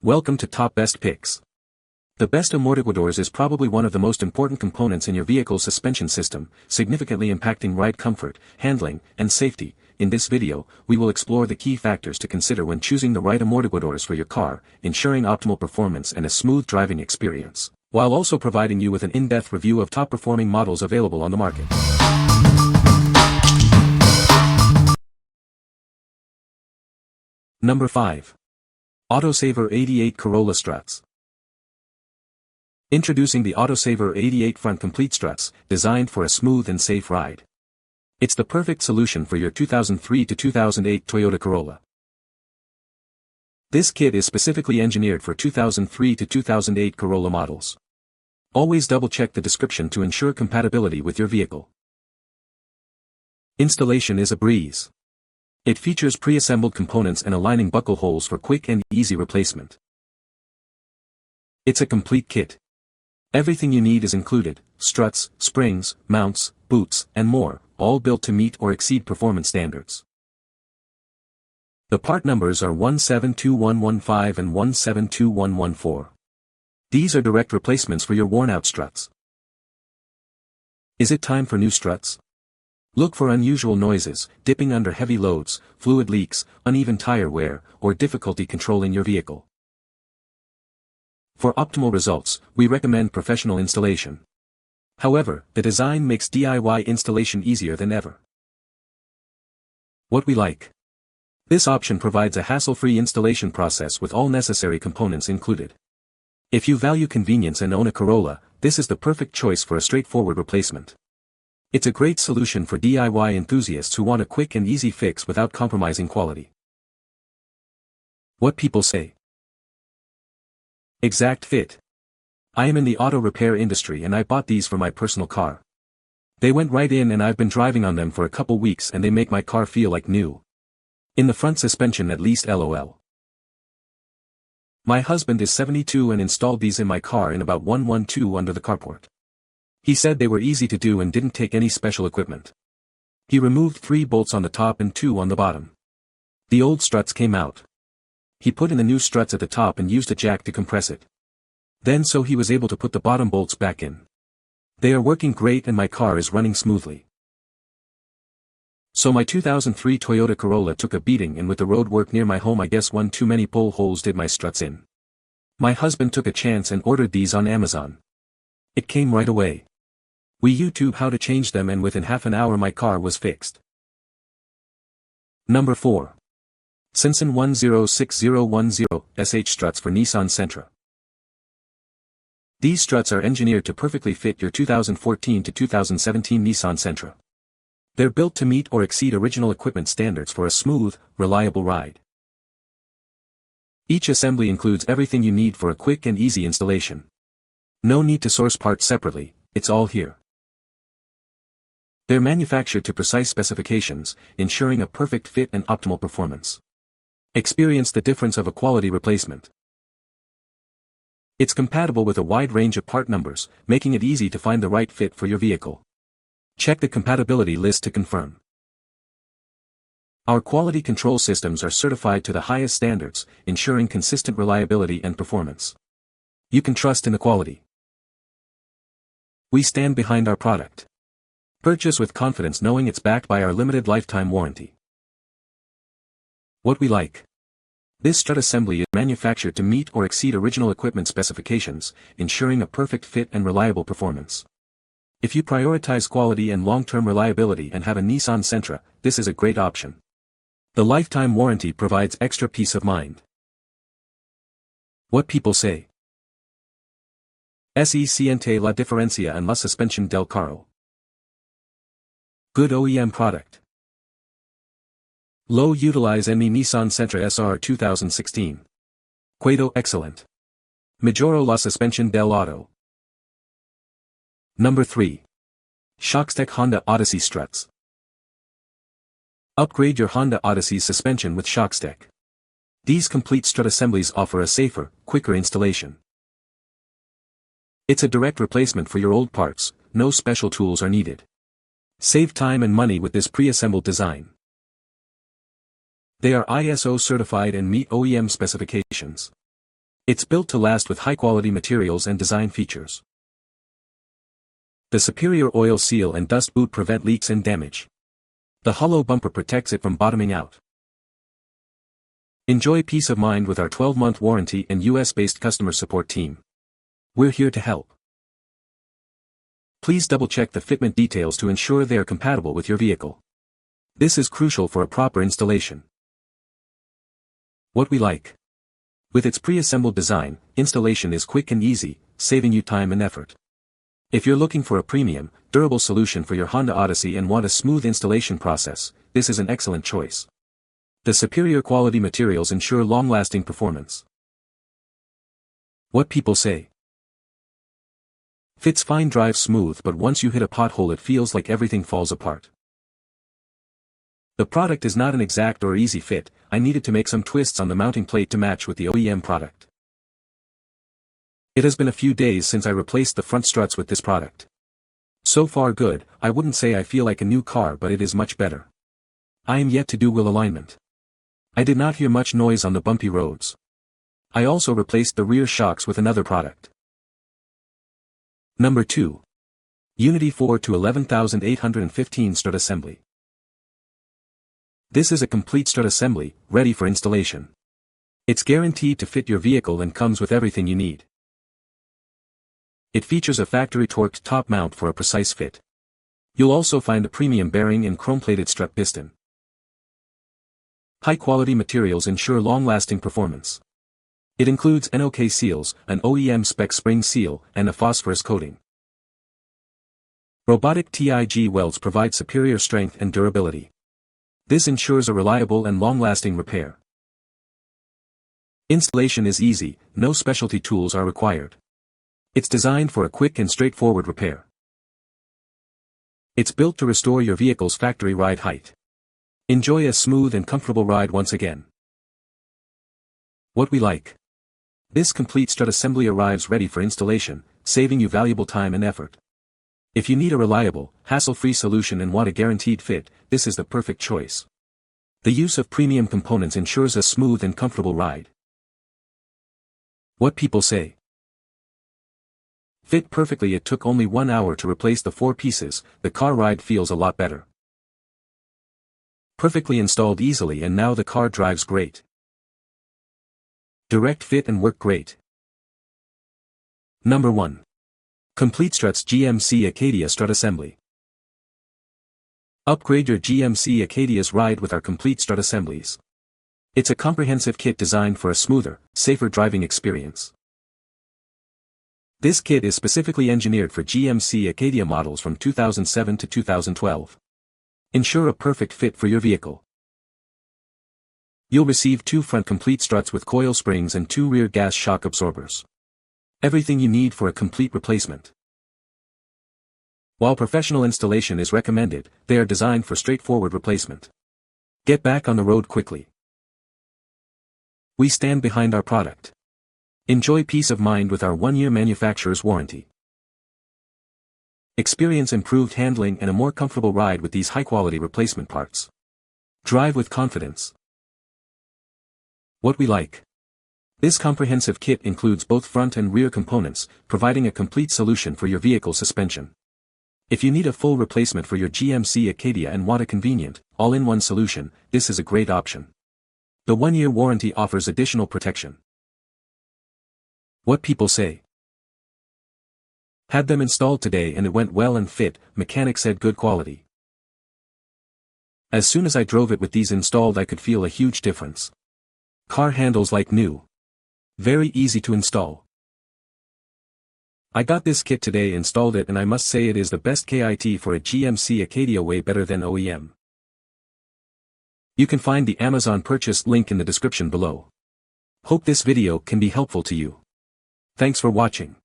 Welcome to Top Best Picks. The best amortiguadores is probably one of the most important components in your vehicle's suspension system, significantly impacting ride comfort, handling, and safety. In this video, we will explore the key factors to consider when choosing the right amortiguadores for your car, ensuring optimal performance and a smooth driving experience, while also providing you with an in-depth review of top-performing models available on the market. Number 5. Autosaver 88 Corolla Struts. Introducing the Autosaver 88 Front Complete Struts, designed for a smooth and safe ride. It's the perfect solution for your 2003 to 2008 Toyota Corolla. This kit is specifically engineered for 2003 to 2008 Corolla models. Always double-check the description to ensure compatibility with your vehicle. Installation is a breeze. It features pre-assembled components and aligning buckle holes for quick and easy replacement. It's a complete kit. Everything you need is included: struts, springs, mounts, boots, and more, all built to meet or exceed performance standards. The part numbers are 172115 and 172114. These are direct replacements for your worn-out struts. Is it time for new struts? Look for unusual noises, dipping under heavy loads, fluid leaks, uneven tire wear, or difficulty controlling your vehicle. For optimal results, we recommend professional installation. However, the design makes DIY installation easier than ever. What we like. This option provides a hassle-free installation process with all necessary components included. If you value convenience and own a Corolla, this is the perfect choice for a straightforward replacement. It's a great solution for DIY enthusiasts who want a quick and easy fix without compromising quality. What people say. Exact fit. I am in the auto repair industry and I bought these for my personal car. They went right in and I've been driving on them for a couple weeks and they make my car feel like new. In the front suspension at least, LOL. My husband is 72 and installed these in my car in about 112 under the carport. He said they were easy to do and didn't take any special equipment. He removed 3 bolts on the top and 2 on the bottom. The old struts came out. He put in the new struts at the top and used a jack to compress it. Then he was able to put the bottom bolts back in. They are working great and my car is running smoothly. So my 2003 Toyota Corolla took a beating, and with the road work near my home I guess one too many pull holes did my struts in. My husband took a chance and ordered these on Amazon. It came right away. We YouTube how to change them and within half an hour my car was fixed. Number 4. SENSEN 106010 SH Struts for Nissan Sentra. These struts are engineered to perfectly fit your 2014 to 2017 Nissan Sentra. They're built to meet or exceed original equipment standards for a smooth, reliable ride. Each assembly includes everything you need for a quick and easy installation. No need to source parts separately, it's all here. They're manufactured to precise specifications, ensuring a perfect fit and optimal performance. Experience the difference of a quality replacement. It's compatible with a wide range of part numbers, making it easy to find the right fit for your vehicle. Check the compatibility list to confirm. Our quality control systems are certified to the highest standards, ensuring consistent reliability and performance. You can trust in the quality. We stand behind our product. Purchase with confidence knowing it's backed by our limited lifetime warranty. What we like. This strut assembly is manufactured to meet or exceed original equipment specifications, ensuring a perfect fit and reliable performance. If you prioritize quality and long-term reliability and have a Nissan Sentra, this is a great option. The lifetime warranty provides extra peace of mind. What people say. Se siente la diferencia en la suspensión del carro. Good OEM product. Lo utilize en mi Nissan Sentra SR 2016. Quedo excellent. Mejoró la suspensión del auto. Number 3. Shoxtec Honda Odyssey Struts. Upgrade your Honda Odyssey's suspension with Shoxtec. These complete strut assemblies offer a safer, quicker installation. It's a direct replacement for your old parts, no special tools are needed. Save time and money with this pre-assembled design. They are ISO certified and meet OEM specifications. It's built to last with high-quality materials and design features. The superior oil seal and dust boot prevent leaks and damage. The hollow bumper protects it from bottoming out. Enjoy peace of mind with our 12-month warranty and US-based customer support team. We're here to help. Please double-check the fitment details to ensure they are compatible with your vehicle. This is crucial for a proper installation. What we like. With its pre-assembled design, installation is quick and easy, saving you time and effort. If you're looking for a premium, durable solution for your Honda Odyssey and want a smooth installation process, this is an excellent choice. The superior quality materials ensure long-lasting performance. What people say. Fits fine, drives smooth, but once you hit a pothole it feels like everything falls apart. The product is not an exact or easy fit. I needed to make some twists on the mounting plate to match with the OEM product. It has been a few days since I replaced the front struts with this product. So far good. I wouldn't say I feel like a new car, but it is much better. I am yet to do wheel alignment. I did not hear much noise on the bumpy roads. I also replaced the rear shocks with another product. Number 2. Unity 4 to 11815 strut assembly. This is a complete strut assembly, ready for installation. It's guaranteed to fit your vehicle and comes with everything you need. It features a factory torqued top mount for a precise fit. You'll also find a premium bearing and chrome-plated strut piston. High-quality materials ensure long-lasting performance. It includes NOK seals, an OEM spec spring seal, and a phosphorus coating. Robotic TIG welds provide superior strength and durability. This ensures a reliable and long-lasting repair. Installation is easy, no specialty tools are required. It's designed for a quick and straightforward repair. It's built to restore your vehicle's factory ride height. Enjoy a smooth and comfortable ride once again. What we like. This complete strut assembly arrives ready for installation, saving you valuable time and effort. If you need a reliable, hassle-free solution and want a guaranteed fit, this is the perfect choice. The use of premium components ensures a smooth and comfortable ride. What people say. Fit perfectly. It took only 1 hour to replace the 4 pieces. The car ride feels a lot better. Perfectly installed easily, and now the car drives great. Direct fit and work great. Number 1. Complete Struts GMC Acadia Strut Assembly. Upgrade your GMC Acadia's ride with our complete strut assemblies. It's a comprehensive kit designed for a smoother, safer driving experience. This kit is specifically engineered for GMC Acadia models from 2007 to 2012. Ensure a perfect fit for your vehicle. You'll receive 2 front complete struts with coil springs and 2 rear gas shock absorbers. Everything you need for a complete replacement. While professional installation is recommended, they are designed for straightforward replacement. Get back on the road quickly. We stand behind our product. Enjoy peace of mind with our 1-year manufacturer's warranty. Experience improved handling and a more comfortable ride with these high-quality replacement parts. Drive with confidence. What we like. This comprehensive kit includes both front and rear components, providing a complete solution for your vehicle's suspension. If you need a full replacement for your GMC Acadia and want a convenient, all-in-one solution, this is a great option. The 1-year warranty offers additional protection. What people say. Had them installed today and it went well and fit. Mechanic said good quality. As soon as I drove it with these installed I could feel a huge difference. Car handles like new. Very easy to install. I got this kit today, installed it, and I must say it is the best kit for a GMC Acadia, way better than OEM. You can find the Amazon purchase link in the description below. Hope this video can be helpful to you. Thanks for watching.